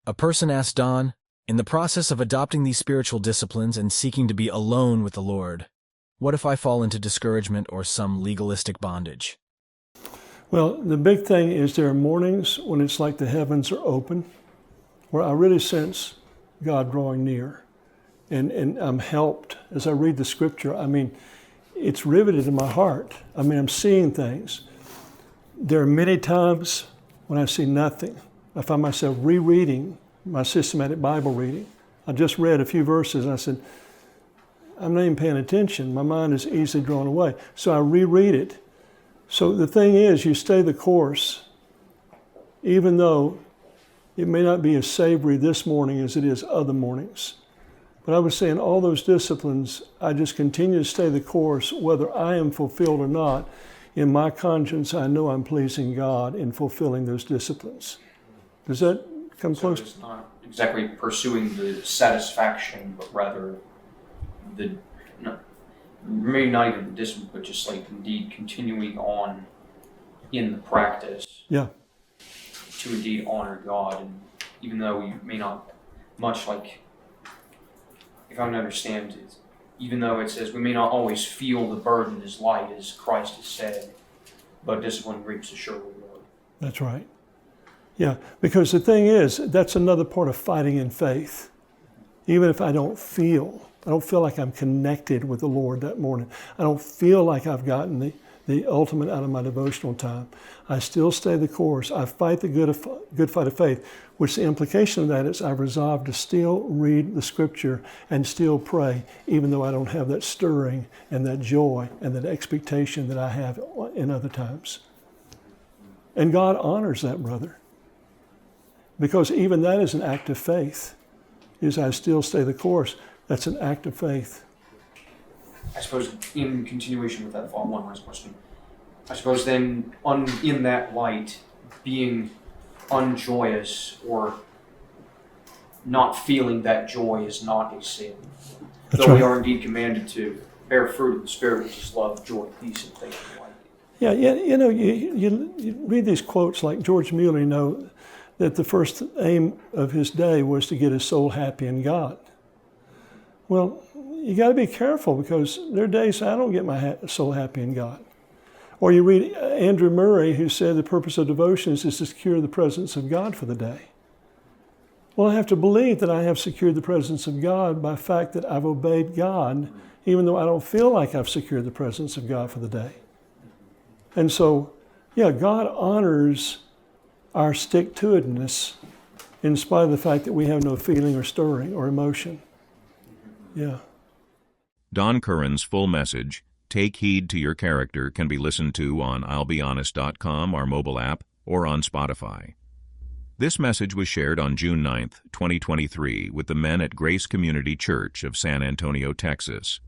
A person asked Don, in the process of adopting these spiritual disciplines and seeking to be alone with the Lord, what if I fall into discouragement or some legalistic bondage? Well, the big thing is there are mornings when it's like the heavens are open, where I really sense God drawing near. And I'm helped as I read the scripture. I mean, it's riveted in my heart. I mean, I'm seeing things. There are many times when I see nothing. I find myself rereading my systematic Bible reading. I just read a few verses and I said, I'm not even paying attention. My mind is easily drawn away. So I reread it. So the thing is, you stay the course, even though it may not be as savory this morning as it is other mornings. But I would say in all those disciplines, I just continue to stay the course, whether I am fulfilled or not. In my conscience, I know I'm pleasing God in fulfilling those disciplines. Does that come close? So it's not exactly pursuing the satisfaction, but rather maybe not even the discipline, but just like indeed continuing on in the practice. Yeah. To indeed honor God, and even though you may not, much like, if I can understand it, even though it says we may not always feel the burden as light as Christ has said, but discipline reaps a sure reward. That's right. Yeah, because the thing is, that's another part of fighting in faith. Even if I don't feel like I'm connected with the Lord that morning. I don't feel like I've gotten the ultimate out of my devotional time. I still stay the course. I fight the good fight of faith, which the implication of that is I resolve to still read the scripture and still pray, even though I don't have that stirring and that joy and that expectation that I have in other times. And God honors that, brother. Because even that is an act of faith, is I still stay the course. That's an act of faith. I suppose in continuation with that thought, one last question. I suppose then in that light, being unjoyous or not feeling that joy is not a sin. That's Though right. we are indeed commanded to bear fruit of the Spirit, which is love, joy, peace, and faith and light. Yeah, you read these quotes like George Mueller, that the first aim of his day was to get his soul happy in God. Well, you got to be careful because there are days I don't get my soul happy in God. Or you read Andrew Murray, who said the purpose of devotions is to secure the presence of God for the day. Well, I have to believe that I have secured the presence of God by the fact that I've obeyed God, even though I don't feel like I've secured the presence of God for the day. And so, yeah, God honors our stick-to-itness in spite of the fact that we have no feeling or stirring or emotion. Yeah. Don Curran's full message, Take Heed to Your Character, can be listened to on I'llBeHonest.com, our mobile app, or on Spotify. This message was shared on June 9, 2023, with the men at Grace Community Church of San Antonio, Texas.